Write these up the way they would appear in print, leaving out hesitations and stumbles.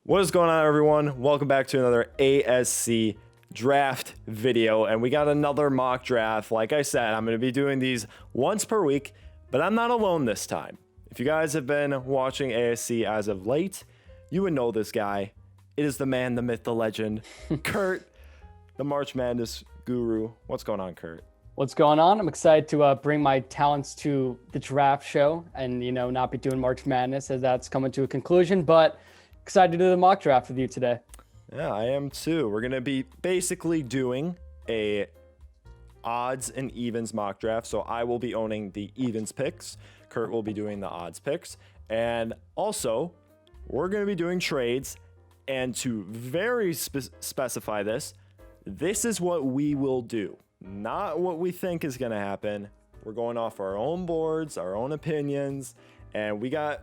What is going on, everyone? Welcome back to another ASC draft video, and we got another mock draft. Like I said, I'm going to be doing these once per week, but I'm not alone this time. If you guys have been watching ASC as of late, you would know this guy. It is the man, the myth, the legend, Kurt, the March Madness guru. What's going on, Kurt? What's going on? I'm excited to bring my talents to the draft show and, not be doing March Madness as that's coming to a conclusion, but excited to do the mock draft with you today. Yeah, I am too. We're going to be basically doing a odds and evens mock draft. So I will be owning the evens picks. Kurt will be doing the odds picks. And also, we're going to be doing trades. And to very specify this is what we will do, not what we think is going to happen. We're going off our own boards, our own opinions, and we got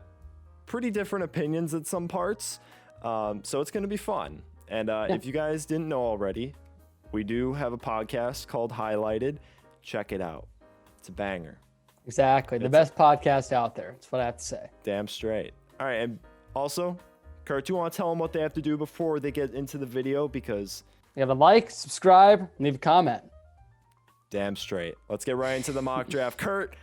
pretty different opinions at some parts. So it's going to be fun. And if you guys didn't know already, we do have a podcast called Highlighted. Check it out. It's a banger. Exactly. The best podcast out there. That's what I have to say. Damn straight. All right. And also, Kurt, do you want to tell them what they have to do before they get into the video? Because you have to like, subscribe, and leave a comment. Damn straight. Let's get right into the mock draft. Kurt,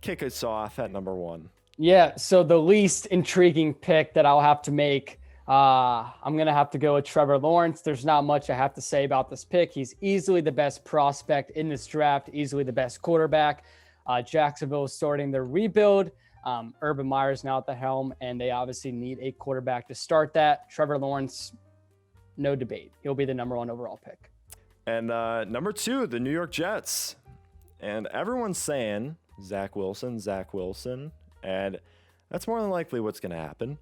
kick us off at number 1. Yeah, so the least intriguing pick that I'll have to make, I'm going to have to go with Trevor Lawrence. There's not much I have to say about this pick. He's easily the best prospect in this draft, easily the best quarterback. Jacksonville is starting their rebuild. Urban Meyer's now at the helm, and they obviously need a quarterback to start that. Trevor Lawrence, no debate. He'll be the number 1 overall pick. And number 2, the New York Jets. And everyone's saying Zach Wilson. And that's more than likely what's going to happen.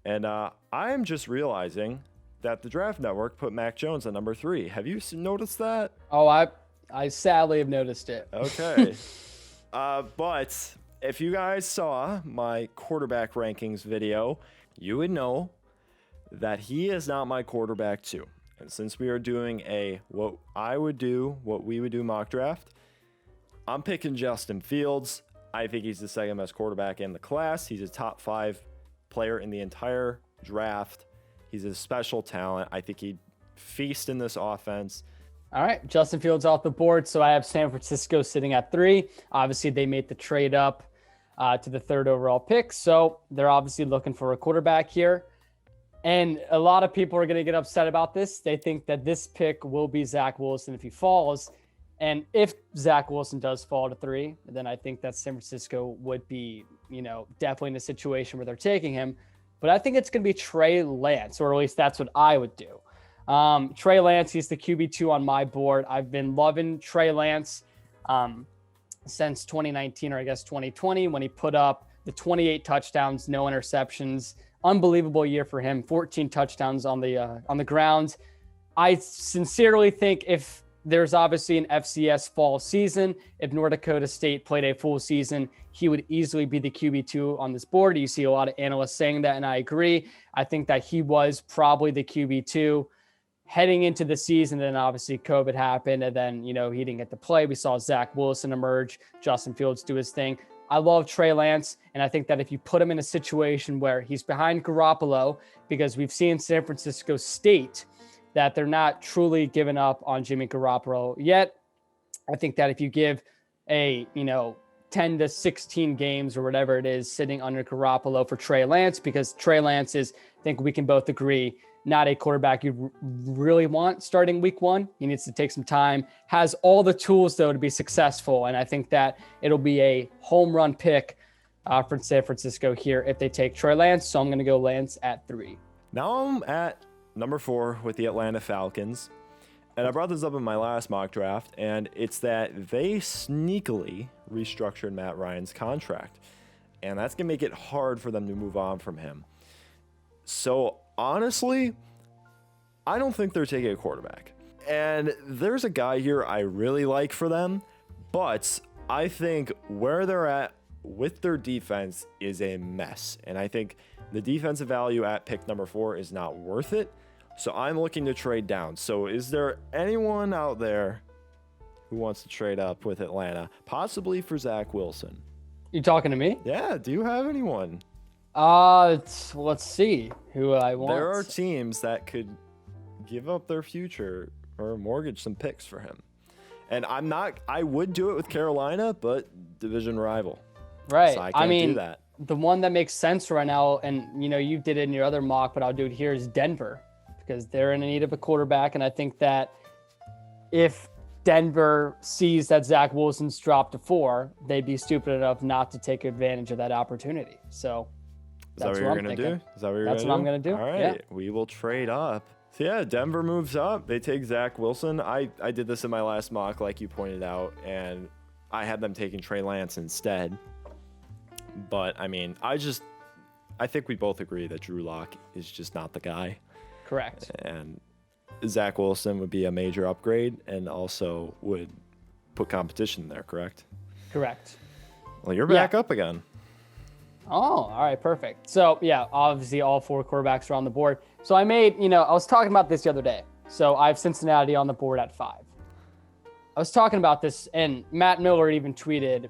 And I am just realizing that the Draft Network put Mac Jones at number 3. Have you noticed that? Oh, I sadly have noticed it. Okay. But if you guys saw my quarterback rankings video, you would know that he is not my quarterback 2. And since we are doing what we would do mock draft, I'm picking Justin Fields. I think he's the second best quarterback in the class. He's a top 5 player in the entire draft. He's a special talent. I think he'd feast in this offense. All right, Justin Fields off the board. So I have San Francisco sitting at 3. Obviously, they made the trade up to the 3rd overall pick. So they're obviously looking for a quarterback here. And a lot of people are going to get upset about this. They think that this pick will be Zach Wilson if he falls. And if Zach Wilson does fall to 3, then I think that San Francisco would be, definitely in a situation where they're taking him. But I think it's going to be Trey Lance, or at least that's what I would do. Trey Lance, he's the QB2 on my board. I've been loving Trey Lance since 2019, or I guess 2020, when he put up the 28 touchdowns, no interceptions. Unbelievable year for him. 14 touchdowns on the ground. I sincerely think if there's obviously an FCS fall season, if North Dakota State played a full season, he would easily be the QB2 on this board. You see a lot of analysts saying that, and I agree. I think that he was probably the QB2 heading into the season. Then obviously COVID happened, and then, he didn't get to play. We saw Zach Wilson emerge, Justin Fields do his thing. I love Trey Lance, and I think that if you put him in a situation where he's behind Garoppolo, because we've seen San Francisco State that they're not truly giving up on Jimmy Garoppolo yet. I think that if you give a, 10 to 16 games or whatever it is sitting under Garoppolo for Trey Lance, because Trey Lance is, I think we can both agree, not a quarterback you really want starting week 1. He needs to take some time, has all the tools though to be successful. And I think that it'll be a home run pick for San Francisco here if they take Trey Lance. So I'm going to go Lance at 3. Now I'm at number 4 with the Atlanta Falcons. And I brought this up in my last mock draft, and it's that they sneakily restructured Matt Ryan's contract. And that's going to make it hard for them to move on from him. So honestly, I don't think they're taking a quarterback. And there's a guy here I really like for them, but I think where they're at with their defense is a mess. And I think the defensive value at pick number 4 is not worth it. So I'm looking to trade down. So is there anyone out there who wants to trade up with Atlanta, possibly for Zach Wilson? You talking to me? Yeah. Do you have anyone? Let's see who I want. There are teams that could give up their future or mortgage some picks for him. And I would do it with Carolina, but division rival. Right. So I can't do that. The one that makes sense right now, and you did it in your other mock, but I'll do it here, is Denver, because they're in need of a quarterback. And I think that if Denver sees that Zach Wilson's dropped to 4, they'd be stupid enough not to take advantage of that opportunity. So that's what you're going to do? Is that what you're going to do? That's what I'm going to do. All right. Yeah. We will trade up. So yeah, Denver moves up. They take Zach Wilson. I did this in my last mock, like you pointed out, and I had them taking Trey Lance instead. But I mean, I think we both agree that Drew Lock is just not the guy. Correct. And Zach Wilson would be a major upgrade and also would put competition there, correct? Correct. Well, you're back up again. Oh, all right, perfect. So yeah, obviously all 4 quarterbacks are on the board. So I was talking about this the other day. So I have Cincinnati on the board at 5. I was talking about this, and Matt Miller even tweeted,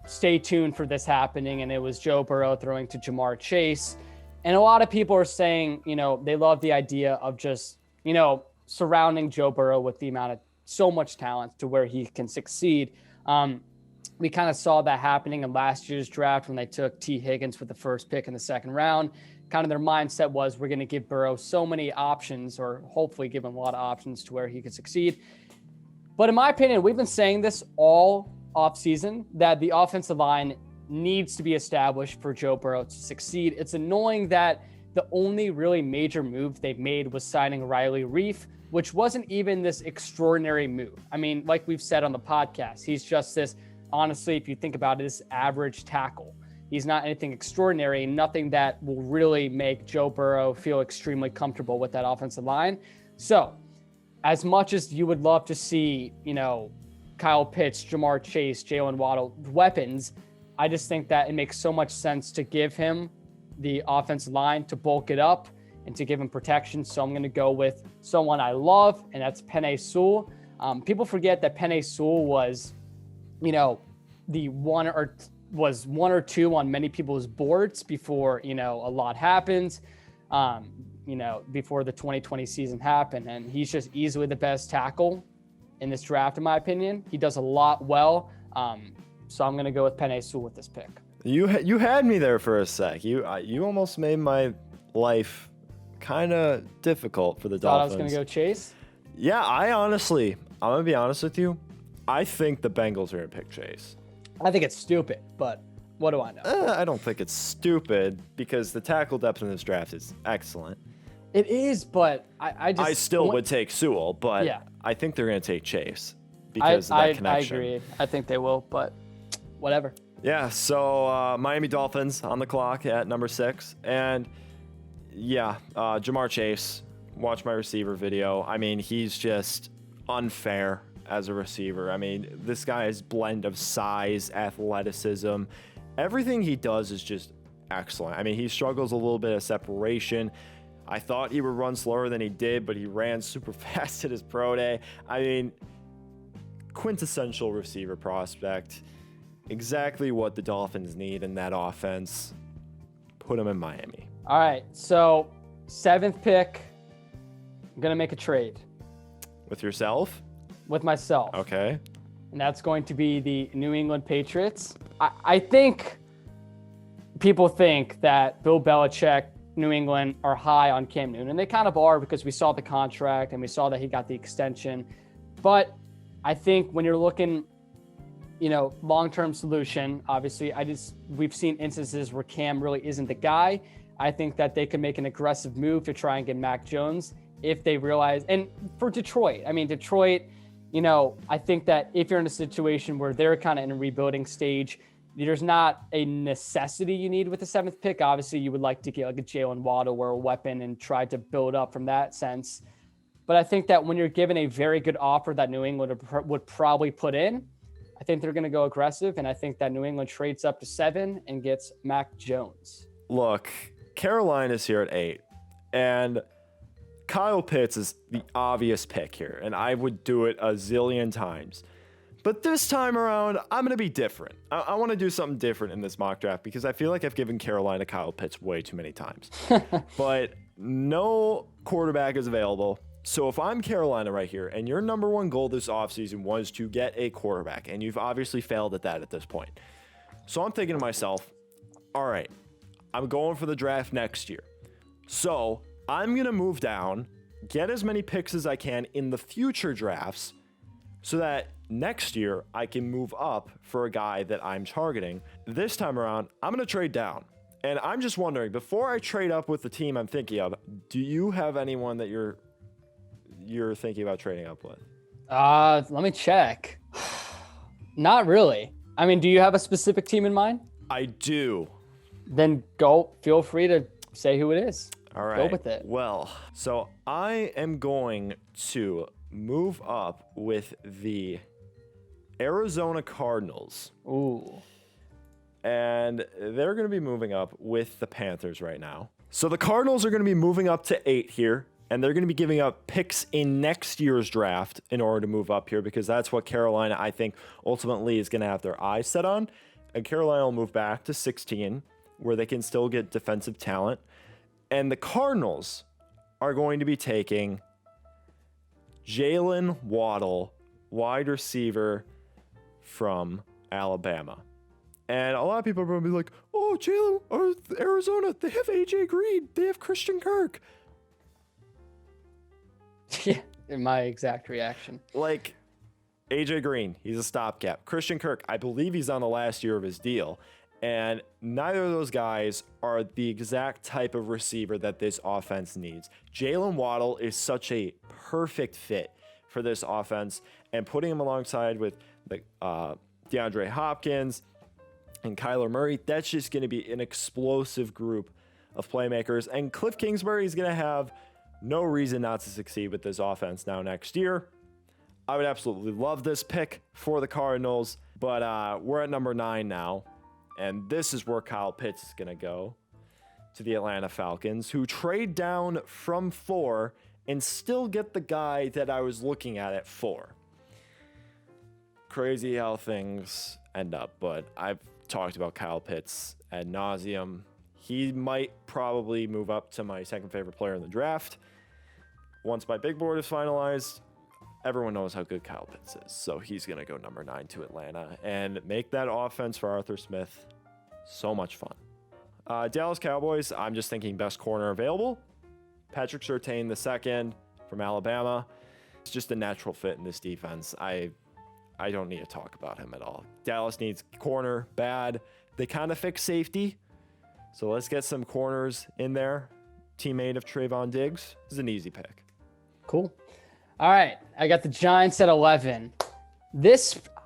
stay tuned for this happening. And it was Joe Burrow throwing to Jamar Chase. And a lot of people are saying, they love the idea of just, surrounding Joe Burrow with the amount of so much talent to where he can succeed. We kind of saw that happening in last year's draft when they took T. Higgins with the first pick in the second round. Kind of their mindset was, we're going to give Burrow so many options, or hopefully give him a lot of options to where he could succeed. But in my opinion, we've been saying this all offseason, that the offensive line needs to be established for Joe Burrow to succeed. It's annoying that the only really major move they've made was signing Riley Reif, which wasn't even this extraordinary move. I mean, like we've said on the podcast, he's just this, honestly, if you think about it, this average tackle. He's not anything extraordinary, nothing that will really make Joe Burrow feel extremely comfortable with that offensive line. So as much as you would love to see, Kyle Pitts, Jamar Chase, Jalen Waddle, weapons, I just think that it makes so much sense to give him the offensive line, to bulk it up and to give him protection. So I'm going to go with someone I love, and that's Penei Sewell. People forget that Penei Sewell was, the one or two on many people's boards before, a lot happens, before the 2020 season happened. And he's just easily the best tackle in this draft, in my opinion. He does a lot well. So I'm going to go with Penei Sewell with this pick. You had me there for a sec. You almost made my life kind of difficult for the Dolphins. Thought I was going to go Chase? Yeah, I'm going to be honest with you. I think the Bengals are going to pick Chase. I think it's stupid, but what do I know? I don't think it's stupid because the tackle depth in this draft is excellent. It is, but I still would take Sewell, but yeah. I think they're going to take Chase because of that connection. I agree. I think they will, but whatever. Yeah, so Miami Dolphins on the clock at number 6. And yeah, Jamar Chase, watch my receiver video. I mean, he's just unfair as a receiver. I mean, this guy's blend of size, athleticism, everything he does is just excellent. I mean, he struggles a little bit of separation. I thought he would run slower than he did, but he ran super fast at his pro day. I mean, quintessential receiver prospect. Exactly what the Dolphins need in that offense. Put him in Miami. All right, so 7th pick, I'm going to make a trade. With yourself? With myself. Okay. And that's going to be the New England Patriots. I think people think that Bill Belichick, New England, are high on Cam Newton, and they kind of are because we saw the contract and we saw that he got the extension. But I think when you're looking, long-term solution, obviously, we've seen instances where Cam really isn't the guy. I think that they could make an aggressive move to try and get Mac Jones if they realize, and for Detroit, I think that if you're in a situation where they're kind of in a rebuilding stage, there's not a necessity you need with the 7th pick. Obviously, you would like to get like a Jalen Waddle or a weapon and try to build up from that sense. But I think that when you're given a very good offer that New England would probably put in, I think they're going to go aggressive. And I think that New England trades up to 7 and gets Mac Jones. Look, Carolina's here at 8. And Kyle Pitts is the obvious pick here. And I would do it a zillion times. But this time around, I'm going to be different. I want to do something different in this mock draft because I feel like I've given Carolina Kyle Pitts way too many times. But no quarterback is available. So if I'm Carolina right here and your number one goal this offseason was to get a quarterback, and you've obviously failed at that at this point. So I'm thinking to myself, all right, I'm going for the draft next year. So I'm going to move down, get as many picks as I can in the future drafts so that next year I can move up for a guy that I'm targeting. This time around, I'm going to trade down. And I'm just wondering, before I trade up with the team I'm thinking of, do you have anyone that you're thinking about trading up with? Let me check. Not really. I mean, do you have a specific team in mind? I do. Then feel free to say who it is. All right. Go with it. Well, so I am going to move up with the Arizona Cardinals. Ooh. And they're going to be moving up with the Panthers right now. So the Cardinals are going to be moving up to 8 here, and they're going to be giving up picks in next year's draft in order to move up here because that's what Carolina, I think, ultimately is going to have their eyes set on. And Carolina will move back to 16, where they can still get defensive talent. And the Cardinals are going to be taking Jalen Waddle, wide receiver from Alabama. And a lot of people are going to be like, oh, Jalen, or Arizona, they have AJ Green. They have Christian Kirk. Yeah, my exact reaction. Like, AJ Green, he's a stopgap. Christian Kirk, I believe he's on the last year of his deal. And neither of those guys are the exact type of receiver that this offense needs. Jalen Waddle is such a perfect fit for this offense. And putting him alongside with the DeAndre Hopkins and Kyler Murray, that's just going to be an explosive group of playmakers. And Cliff Kingsbury is going to have no reason not to succeed with this offense now next year. I would absolutely love this pick for the Cardinals, but we're at number 9 now. And this is where Kyle Pitts is going to go to the Atlanta Falcons, who trade down from 4 and still get the guy that I was looking at 4. Crazy how things end up, but I've talked about Kyle Pitts ad nauseum. He might probably move up to my second favorite player in the draft. Once my big board is finalized, everyone knows how good Kyle Pitts is. So he's going to go number 9 to Atlanta and make that offense for Arthur Smith so much fun. Dallas Cowboys, I'm just thinking best corner available. Patrick Surtain II from Alabama. It's just a natural fit in this defense. I don't need to talk about him at all. Dallas needs corner bad. They kind of fix safety. So let's get some corners in there. Teammate of Trayvon Diggs. This is an easy pick. Cool. All right. I got the Giants at 11.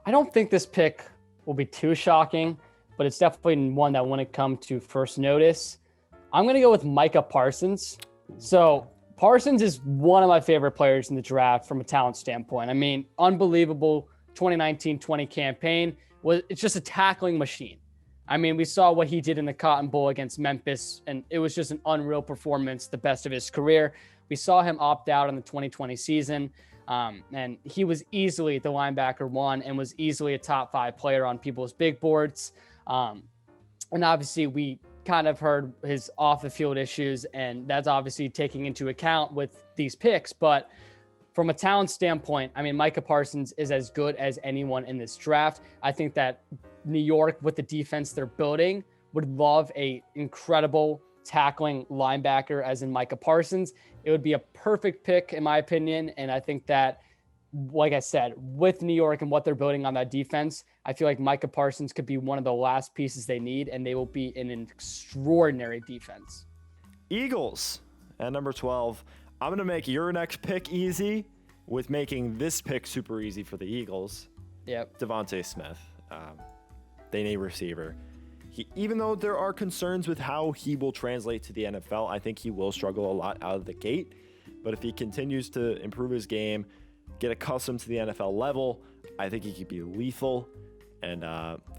I don't think this pick will be too shocking, but it's definitely one that when it comes to first notice, I'm going to go with Micah Parsons. So Parsons is one of my favorite players in the draft from a talent standpoint. I mean, unbelievable 2019-20 campaign. It's just a tackling machine. I mean, we saw what he did in the Cotton Bowl against Memphis, and it was just an unreal performance, the best of his career. We saw him opt out in the 2020 season, and he was easily the linebacker 1 and was easily a top 5 player on people's big boards. And obviously, we kind of heard his off-the-field issues, and that's obviously taking into account with these picks. But from a talent standpoint, I mean, Micah Parsons is as good as anyone in this draft. I think that New York, with the defense they're building, would love a incredible tackling linebacker as in Micah Parsons. It would be a perfect pick in my opinion. And I think that, like I said, with New York and what they're building on that defense, I feel like Micah Parsons could be one of the last pieces they need, and they will be in an extraordinary defense. Eagles at number 12. I'm going to make your next pick easy with making this pick super easy for the Eagles. Yep. Devontae Smith. They need receiver. Even though there are concerns with how he will translate to the NFL, I think he will struggle a lot out of the gate. But if he continues to improve his game, get accustomed to the NFL level, I think he could be lethal. And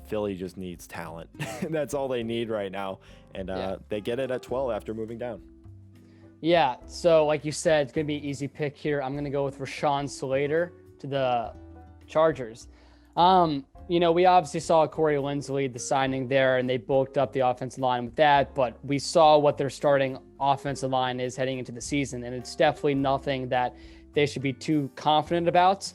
Philly just needs talent. That's all they need right now. And they get it at 12 after moving down. Yeah, so like you said, it's going to be an easy pick here. I'm going to go with Rashawn Slater to the Chargers. We obviously saw Corey Linsley, the signing there, and they bulked up the offensive line with that, but we saw what their starting offensive line is heading into the season, and it's definitely nothing that they should be too confident about.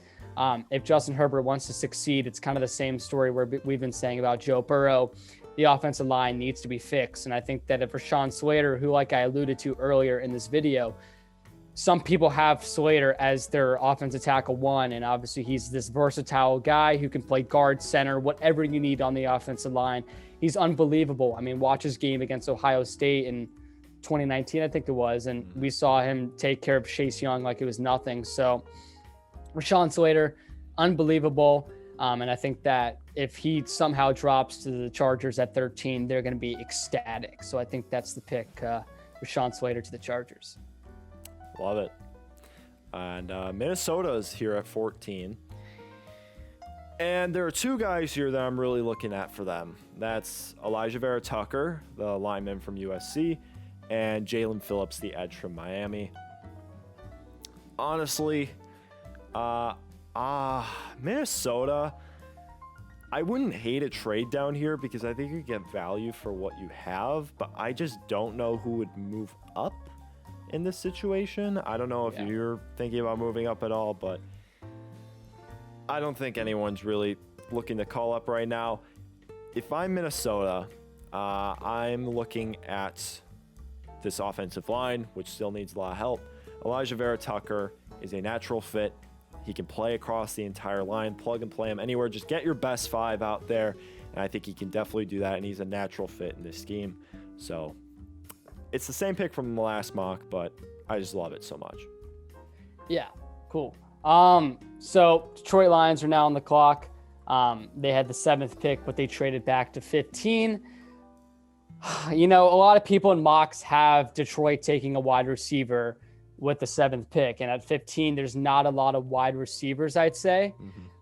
If Justin Herbert wants to succeed, it's kind of the same story where we've been saying about Joe Burrow. The offensive line needs to be fixed, and I think that if Rashawn Slater, who, like I alluded to earlier in this video, some people have Slater as their offensive tackle one, and obviously he's this versatile guy who can play guard, center, whatever you need on the offensive line. He's unbelievable. I mean, watch his game against Ohio State in 2019, I think it was, and we saw him take care of Chase Young like it was nothing. So Rashawn Slater, unbelievable. And I think that if he somehow drops to the Chargers at 13, they're going to be ecstatic. So I think that's the pick, Rashawn Slater to the Chargers. Love it. And Minnesota's here at 14. And there are two guys here that I'm really looking at for them. That's Elijah Vera Tucker, the lineman from USC, and Jalen Phillips, the edge from Miami. Honestly, Minnesota, I wouldn't hate a trade down here because I think you get value for what you have, but I just don't know who would move up in this situation. I don't know if you're thinking about moving up at all, but I don't think anyone's really looking to call up right now. If I'm Minnesota, I'm looking at this offensive line, which still needs a lot of help. Elijah Vera Tucker is a natural fit. He can play across the entire line, plug and play him anywhere. Just get your best five out there, and I think he can definitely do that, and he's a natural fit in this scheme. So it's the same pick from the last mock, but I just love it so much. Yeah, cool. So Detroit Lions are now on the clock. They had the 7th pick, but they traded back to 15. A lot of people in mocks have Detroit taking a wide receiver with the 7th pick. And at 15, there's not a lot of wide receivers, I'd say,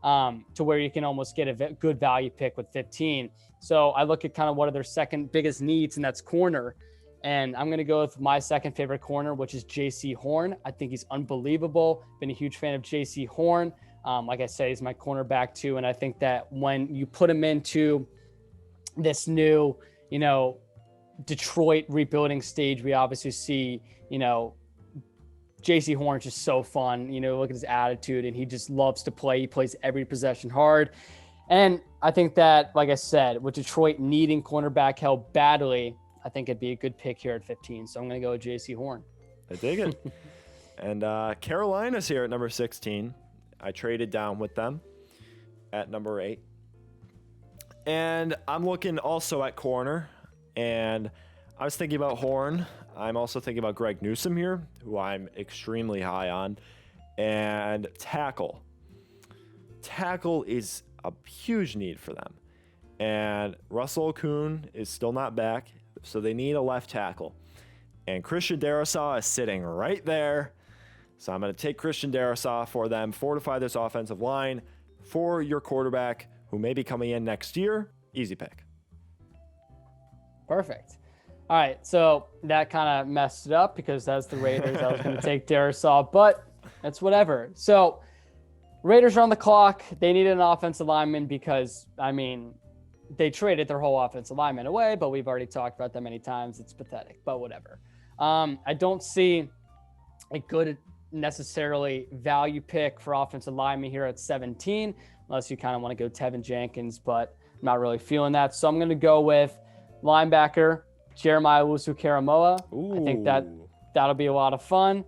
to where you can almost get a good value pick with 15. So I look at kind of what are their second biggest needs, and that's corner. And I'm going to go with my second favorite corner, which is J.C. Horn. I think he's unbelievable. Been a huge fan of J.C. Horn. Like I said, he's my cornerback too. And I think that when you put him into this new, Detroit rebuilding stage, we obviously see, J.C. Horn's just so fun. Look at his attitude, and he just loves to play. He plays every possession hard. And I think that, like I said, with Detroit needing cornerback help badly, I think it'd be a good pick here at 15. So I'm going to go with J.C. Horn. I dig it. And Carolina's here at number 16. I traded down with them at number 8. And I'm looking also at corner. And I was thinking about Horn. I'm also thinking about Greg Newsome here, who I'm extremely high on. And tackle. Tackle is a huge need for them. And Russell Okung is still not back. So they need a left tackle. And Christian Darrisaw is sitting right there. So I'm going to take Christian Darrisaw for them, fortify this offensive line for your quarterback who may be coming in next year. Easy pick. Perfect. All right, so that kind of messed it up because that's the Raiders. I was going to take Darrisaw, but that's whatever. So Raiders are on the clock. They needed an offensive lineman because, they traded their whole offensive lineman away, but we've already talked about that many times. It's pathetic, but whatever. I don't see a good necessarily value pick for offensive lineman here at 17, unless you kind of want to go Tevin Jenkins, but I'm not really feeling that. So I'm going to go with linebacker Jeremiah Owusu-Koramoah. I think that'll be a lot of fun.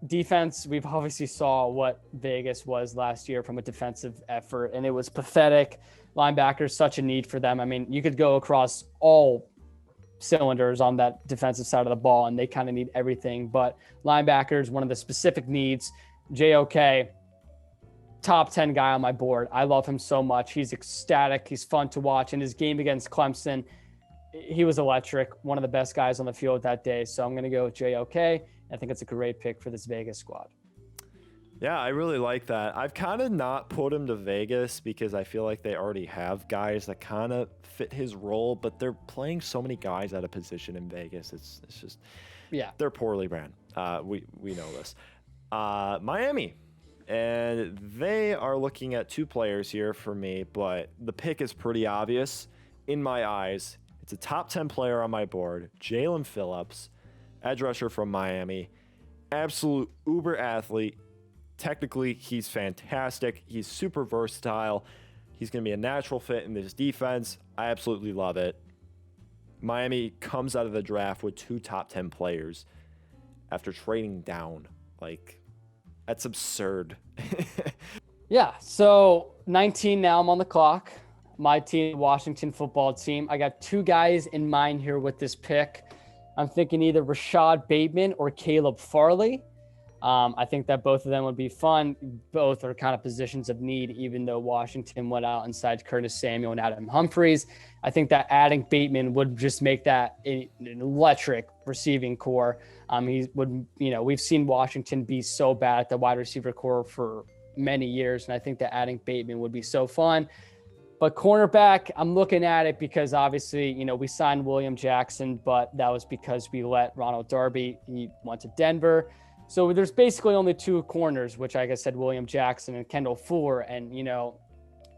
Defense, we've obviously saw what Vegas was last year from a defensive effort, and it was pathetic. Linebackers, such a need for them. You could go across all cylinders on that defensive side of the ball, and they kind of need everything. But linebackers, one of the specific needs. JOK, top 10 guy on my board. I love him so much. He's ecstatic. He's fun to watch. In his game against Clemson, he was electric. One of the best guys on the field that day. So I'm going to go with JOK. I think it's a great pick for this Vegas squad. Yeah, I really like that. I've kind of not put him to Vegas because I feel like they already have guys that kind of fit his role, but they're playing so many guys out of position in Vegas. It's just, they're poorly ran. We know this. Miami, And they are looking at 2 players here for me, but the pick is pretty obvious in my eyes. It's a top 10 player on my board, Jalen Phillips, edge rusher from Miami. Absolute uber athlete. Technically, he's fantastic. He's super versatile. He's going to be a natural fit in this defense. I absolutely love it. Miami comes out of the draft with 2 top 10 players after trading down. Like, that's absurd. Yeah, so 19 now, I'm on the clock. My team, Washington football team. I got 2 guys in mind here with this pick. I'm thinking either Rashad Bateman or Caleb Farley. I think that both of them would be fun. Both are kind of positions of need, even though Washington went out and signed Curtis Samuel and Adam Humphries. I think that adding Bateman would just make that an electric receiving core. He would, we've seen Washington be so bad at the wide receiver core for many years, and I think that adding Bateman would be so fun. But cornerback, I'm looking at it because obviously, we signed William Jackson, but that was because we let Ronald Darby, he went to Denver. So there's basically only 2 corners, which, like I said, William Jackson and Kendall Fuller, and,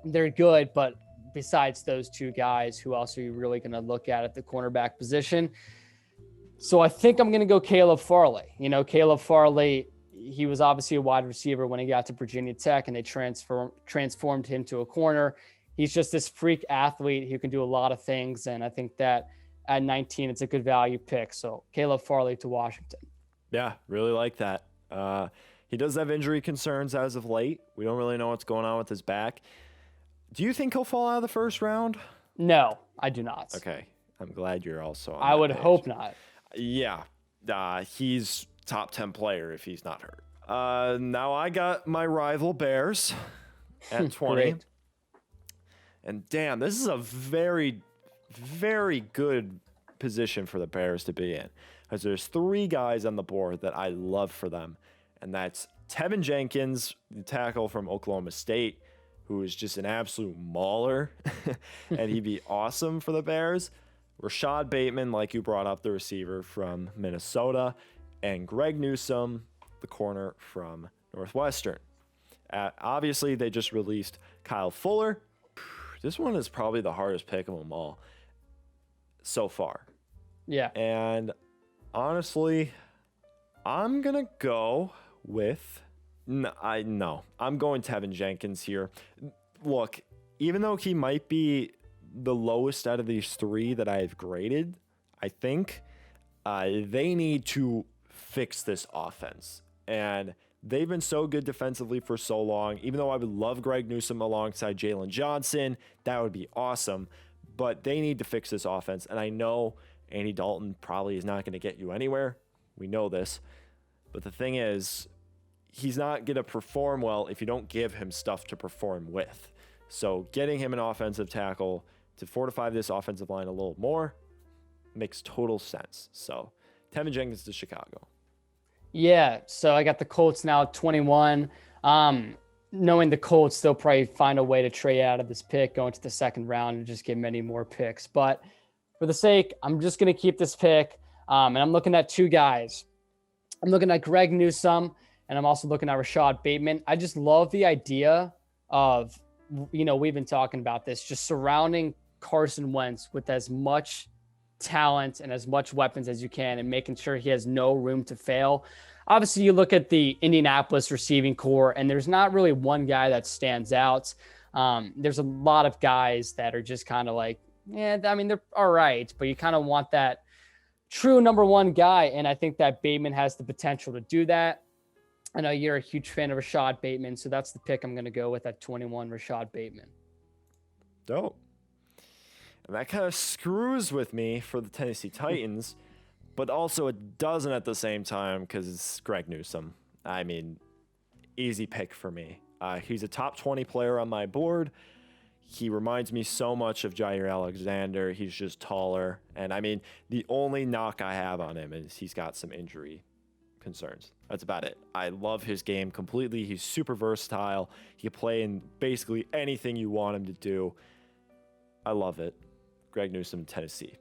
they're good. But besides those 2 guys, who else are you really going to look at the cornerback position? So I think I'm going to go Caleb Farley. Caleb Farley, he was obviously a wide receiver when he got to Virginia Tech, and they transformed him to a corner. He's just this freak athlete who can do a lot of things. And I think that at 19, it's a good value pick. So Caleb Farley to Washington. Yeah, really like that. He does have injury concerns as of late. We don't really know what's going on with his back. Do you think he'll fall out of the first round? No, I do not. Okay. I'm glad you're also on I would hope not. Yeah. He's top 10 player if he's not hurt. Now I got my rival Bears at 20. Great. And damn, this is a very, very good position for the Bears to be in. Because there's 3 guys on the board that I love for them. And that's Tevin Jenkins, the tackle from Oklahoma State, who is just an absolute mauler. And he'd be awesome for the Bears. Rashad Bateman, like you brought up, the receiver from Minnesota. And Greg Newsome, the corner from Northwestern. Obviously, they just released Kyle Fuller. This one is probably the hardest pick of them all so far. Yeah. And honestly, I'm going to go with... I'm going Tevin Jenkins here. Look, even though he might be the lowest out of these 3 that I've graded, I think they need to fix this offense. And they've been so good defensively for so long. Even though I would love Greg Newsome alongside Jalen Johnson, that would be awesome. But they need to fix this offense. And I know Andy Dalton probably is not going to get you anywhere. We know this. But the thing is, he's not going to perform well if you don't give him stuff to perform with. So getting him an offensive tackle to fortify this offensive line a little more makes total sense. So Tevin Jenkins to Chicago. Yeah, so I got the Colts now at 21. Knowing the Colts, they'll probably find a way to trade out of this pick, go into the second round, and just get many more picks. But for the sake, I'm just going to keep this pick. And I'm looking at 2 guys. I'm looking at Greg Newsome, and I'm also looking at Rashad Bateman. I just love the idea of, we've been talking about this, just surrounding Carson Wentz with as much talent and as much weapons as you can and making sure he has no room to fail. Obviously, you look at the Indianapolis receiving core, and there's not really one guy that stands out. There's a lot of guys that are just kind of like, they're all right, but you kind of want that true number 1 guy, and I think that Bateman has the potential to do that. I know you're a huge fan of Rashad Bateman, so that's the pick I'm going to go with at 21, Rashad Bateman. Dope. And that kind of screws with me for the Tennessee Titans, but also it doesn't at the same time because it's Greg Newsome. I mean, easy pick for me. He's a top 20 player on my board. He reminds me so much of Jair Alexander. He's just taller. And I mean, the only knock I have on him is he's got some injury concerns. That's about it. I love his game completely. He's super versatile. He can play in basically anything you want him to do. I love it. Greg Newsome, Tennessee.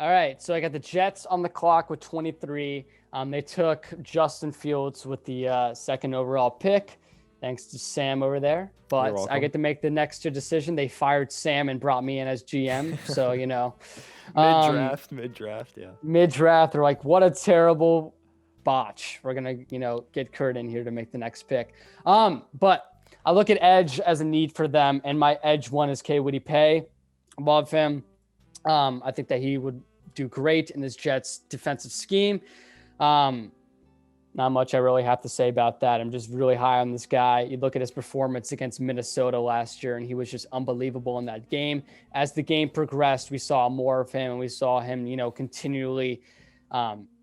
All right, so I got the Jets on the clock with 23. They took Justin Fields with the second overall pick, thanks to Sam over there. You're But welcome. I get to make the next decision. They fired Sam and brought me in as GM. So, Mid-draft, yeah. Mid-draft, they're like, what a terrible botch. We're going to, get Kurt in here to make the next pick. But I look at edge as a need for them, and my edge one is Kwity Paye. Love him. I think that he would do great in this Jets defensive scheme. Not much I really have to say about that. I'm just really high on this guy. You look at his performance against Minnesota last year, and he was just unbelievable in that game. As the game progressed, we saw more of him, and we saw him, continually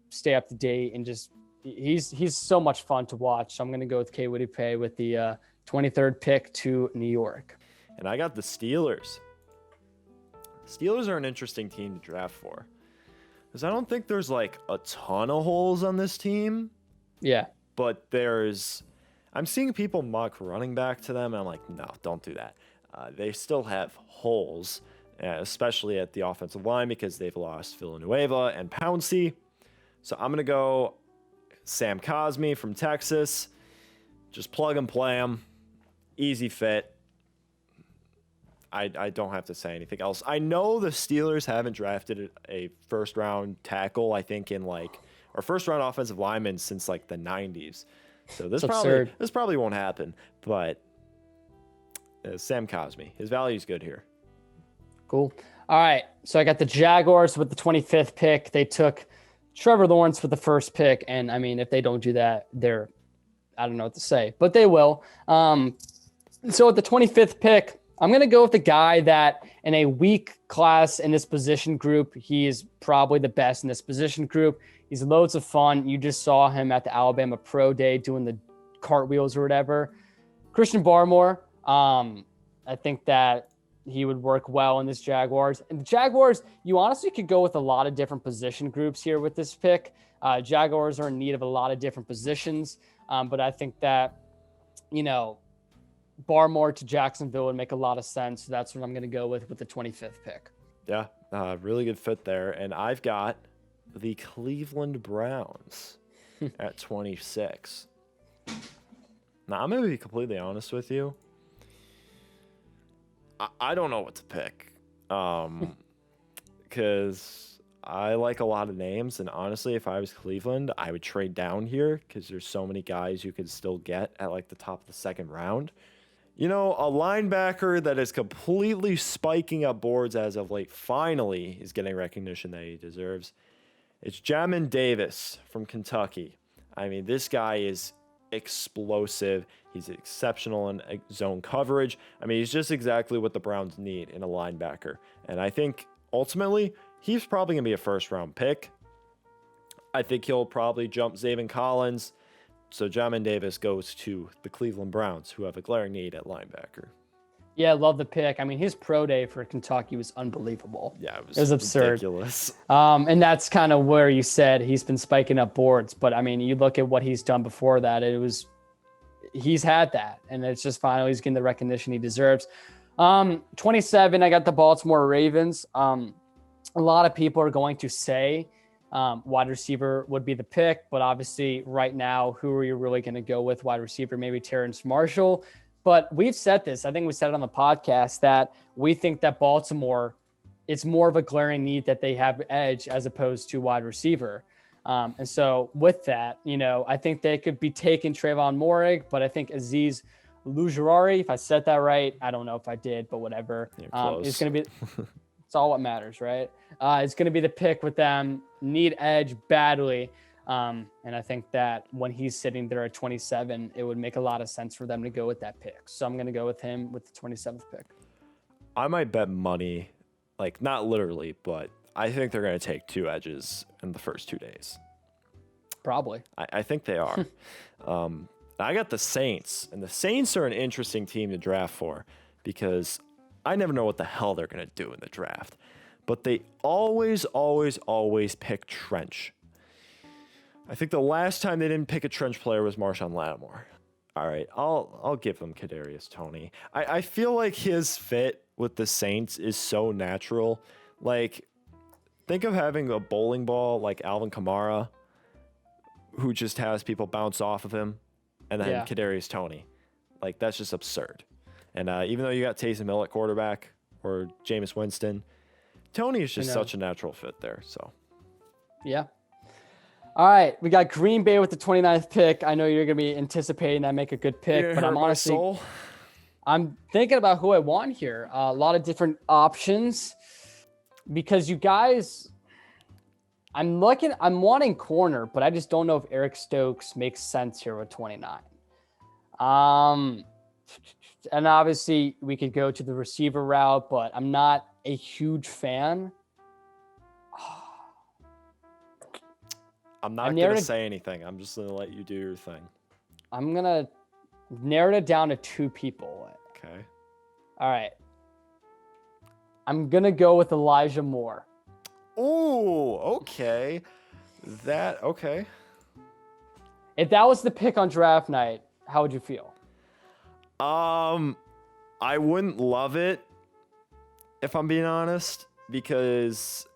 stay up to date, and just he's so much fun to watch. So I'm going to go with Kwity Paye with the 23rd pick to New York. And I got the Steelers. Steelers are an interesting team to draft for, because I don't think there's like a ton of holes on this team. Yeah. But I'm seeing people mock running back to them, and I'm like, no, don't do that. They still have holes, especially at the offensive line, because they've lost Villanueva and Pouncey. So I'm going to go Sam Cosmi from Texas. Just plug and play him. Easy fit. I don't have to say anything else. I know the Steelers haven't drafted a first-round tackle, I think, or first-round offensive lineman since, the 90s. So this probably won't happen. But Sam Cosmi, his value's good here. Cool. All right, so I got the Jaguars with the 25th pick. They took Trevor Lawrence with the first pick, and, if they don't do that, I don't know what to say, but they will. So at the 25th pick, I'm going to go with the guy that in a weak class in this position group, he is probably the best in this position group. He's loads of fun. You just saw him at the Alabama Pro Day doing the cartwheels or whatever. Christian Barmore, I think that he would work well in this Jaguars. And the Jaguars, you honestly could go with a lot of different position groups here with this pick. Jaguars are in need of a lot of different positions. But I think that, Barmore to Jacksonville would make a lot of sense. So that's what I'm going to go with the 25th pick. Yeah, really good fit there. And I've got the Cleveland Browns at 26. Now, I'm going to be completely honest with you. I don't know what to pick. Because I like a lot of names. And honestly, if I was Cleveland, I would trade down here because there's so many guys you could still get at the top of the second round. A linebacker that is completely spiking up boards as of late finally is getting recognition that he deserves. It's Jamin Davis from Kentucky. This guy is explosive. He's exceptional in zone coverage. He's just exactly what the Browns need in a linebacker. And I think ultimately he's probably going to be a first-round pick. I think he'll probably jump Zaven Collins. So Jamin Davis goes to the Cleveland Browns, who have a glaring need at linebacker. Yeah, love the pick. His pro day for Kentucky was unbelievable. Yeah, it was absurd. Ridiculous. And that's kind of where you said he's been spiking up boards. But, you look at what he's done before that, he's had that. And it's just finally he's getting the recognition he deserves. 27, I got the Baltimore Ravens. A lot of people are going to say wide receiver would be the pick, but obviously right now, who are you really going to go with? Wide receiver, maybe Terrence Marshall. But we've said this, I think we said it on the podcast, that we think that Baltimore, it's more of a glaring need that they have edge as opposed to wide receiver. And so with that, I think they could be taking Trayvon Moehrig, but I think Azeez Ojulari, if I said that right, I don't know if I did, but whatever. It's going to be, it's all what matters, right? It's going to be the pick with them, need edge badly. And I think that when he's sitting there at 27, it would make a lot of sense for them to go with that pick. So I'm going to go with him with the 27th pick. I might bet money, not literally, but I think they're going to take two edges in the first 2 days. Probably. I think they are. I got the Saints, and the Saints are an interesting team to draft for because I never know what the hell they're going to do in the draft. But they always pick trench. I think the last time they didn't pick a trench player was Marshawn Lattimore. All right, I'll give them Kadarius Toney. I feel like his fit with the Saints is so natural. think of having a bowling ball like Alvin Kamara, who just has people bounce off of him, and then Kadarius Toney. Like, that's just absurd. And even though you got Taysom Hill at quarterback or Jameis Winston, Toney is just such a natural fit there. So, yeah. All right, we got Green Bay with the 29th pick. I know you're going to be anticipating I make a good pick, but I'm thinking about who I want here. A lot of different options because you guys, I'm wanting corner, but I just don't know if Eric Stokes makes sense here with 29. And obviously we could go to the receiver route, but I'm not a huge fan. I'm not going to say anything. I'm just going to let you do your thing. I'm going to narrow it down to 2 people. Okay. All right. I'm going to go with Elijah Moore. Oh, okay. Okay. If that was the pick on draft night, how would you feel? I wouldn't love it, if I'm being honest, because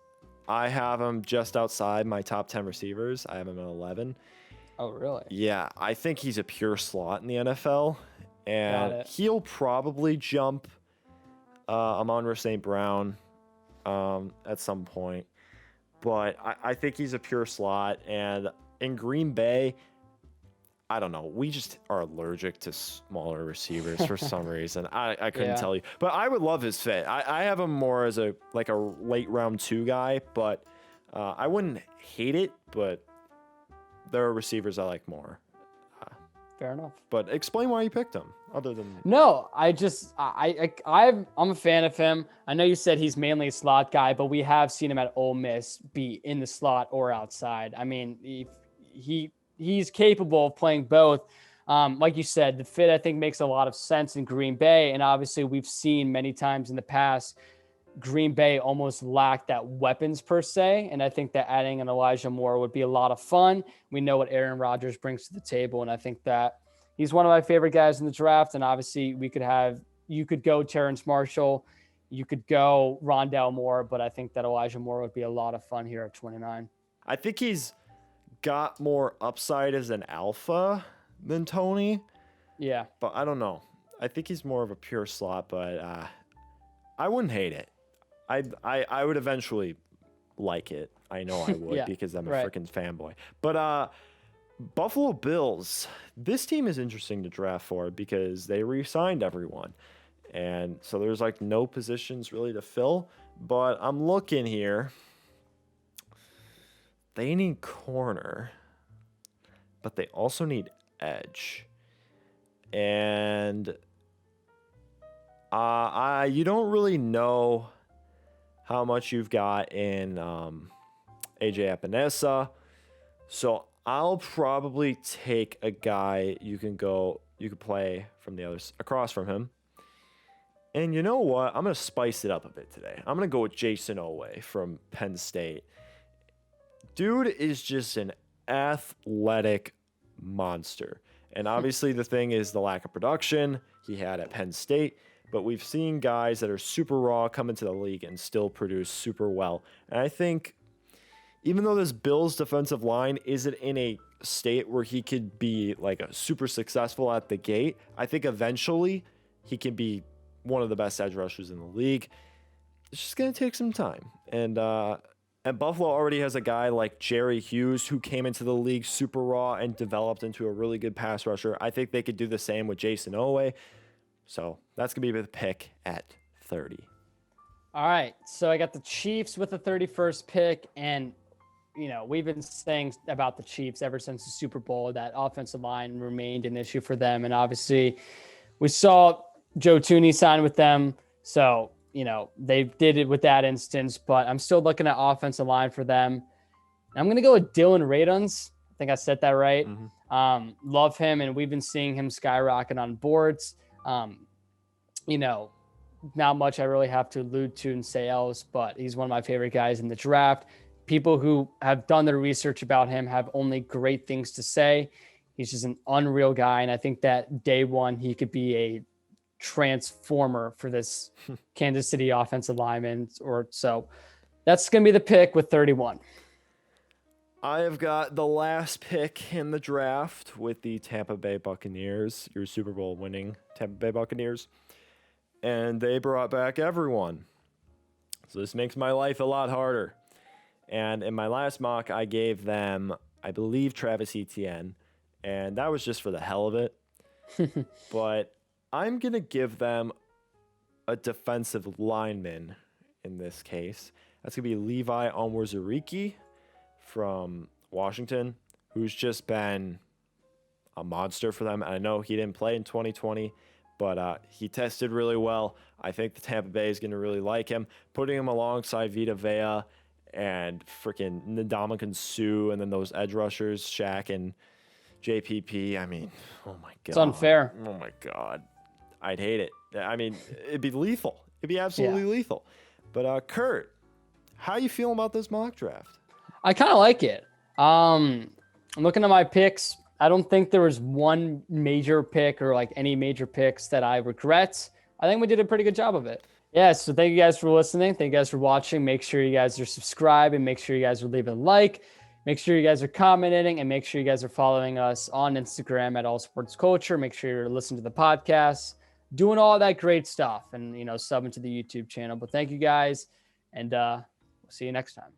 I have him just outside my top 10 receivers. I have him at 11. Oh, really? Yeah, I think he's a pure slot in the NFL, and he'll probably jump Amon-Ra St. Brown at some point. But I think he's a pure slot, and in Green Bay, I don't know. We just are allergic to smaller receivers for some reason. I couldn't tell you. But I would love his fit. I have him more as a late round 2 guy, but I wouldn't hate it, but there are receivers I like more. Fair enough. But explain why you picked him, other than... No, I'm a fan of him. I know you said he's mainly a slot guy, but we have seen him at Ole Miss be in the slot or outside. I mean, he's capable of playing both. Like you said, the fit, I think, makes a lot of sense in Green Bay. And obviously, we've seen many times in the past, Green Bay almost lacked that weapons per se. And I think that adding an Elijah Moore would be a lot of fun. We know what Aaron Rodgers brings to the table. And I think that he's one of my favorite guys in the draft. And obviously, you could go Terrence Marshall, you could go Rondale Moore, but I think that Elijah Moore would be a lot of fun here at 29. I think he's got more upside as an alpha than Toney. Yeah. But I don't know. I think he's more of a pure slot, but I wouldn't hate it. I would eventually like it. I know I would because I'm a freaking fanboy. But Buffalo Bills, this team is interesting to draft for because they re-signed everyone. And so there's no positions really to fill. But I'm looking here. They need corner, but they also need edge. And you don't really know how much you've got in AJ Epinesa. So I'll probably take a guy you can play from the others across from him. And you know what? I'm going to spice it up a bit today. I'm going to go with Jason Owe from Penn State. Dude is just an athletic monster. And obviously the thing is the lack of production he had at Penn State. But we've seen guys that are super raw come into the league and still produce super well. And I think even though this Bills defensive line isn't in a state where he could be a super successful at the gate, I think eventually he can be one of the best edge rushers in the league. It's just going to take some time. And Buffalo already has a guy like Jerry Hughes who came into the league super raw and developed into a really good pass rusher. I think they could do the same with Jason Owe. So that's going to be the pick at 30. All right. So I got the Chiefs with the 31st pick. And, we've been saying about the Chiefs ever since the Super Bowl that offensive line remained an issue for them. And obviously we saw Joe Thuney sign with them. So, they did it with that instance, but I'm still looking at offensive line for them. I'm going to go with Dylan Radunz. I think I said that right. Mm-hmm. Love him. And we've been seeing him skyrocket on boards. Not much I really have to allude to and say else, but he's one of my favorite guys in the draft. People who have done their research about him have only great things to say. He's just an unreal guy. And I think that day one, he could be a transformer for this Kansas City offensive lineman or so. That's going to be the pick with 31. I have got the last pick in the draft with the Tampa Bay Buccaneers, your Super Bowl winning Tampa Bay Buccaneers. And they brought back everyone. So this makes my life a lot harder. And in my last mock, I gave them, I believe, Travis Etienne. And that was just for the hell of it. But I'm going to give them a defensive lineman in this case. That's going to be Levi Onwuzurike from Washington, who's just been a monster for them. I know he didn't play in 2020, but he tested really well. I think the Tampa Bay is going to really like him. Putting him alongside Vita Vea and freaking Ndamukong Suh, and then those edge rushers, Shaq and JPP. I mean, oh my God. It's unfair. Oh my God. I'd hate it. I mean, it'd be lethal. It'd be absolutely lethal. But Kurt, how you feeling about this mock draft? I kind of like it. I'm looking at my picks. I don't think there was one major pick or like any major picks that I regret. I think we did a pretty good job of it. Yeah, so thank you guys for listening. Thank you guys for watching. Make sure you guys are subscribing. Make sure you guys are leaving a like. Make sure you guys are commenting, and make sure you guys are following us on Instagram at All Sports Culture. Make sure you're listening to the podcast, doing all that great stuff, and subbing to the YouTube channel. But thank you guys, and we'll see you next time.